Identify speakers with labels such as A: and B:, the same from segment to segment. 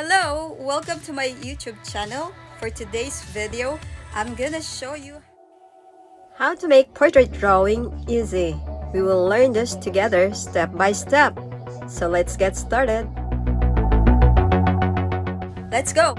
A: Hello, welcome to my YouTube channel. For today's video, I'm gonna show you how to make portrait drawing easy. We will learn this together step by step. So let's get started. Let's go!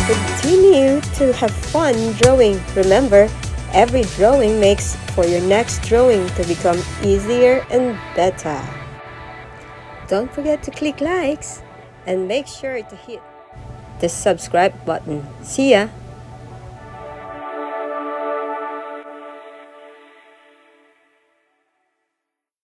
A: Continue to have fun drawing. Remember, every drawing makes for your next drawing to become easier and better. Don't forget to click likes and make sure to hit the subscribe button. See ya!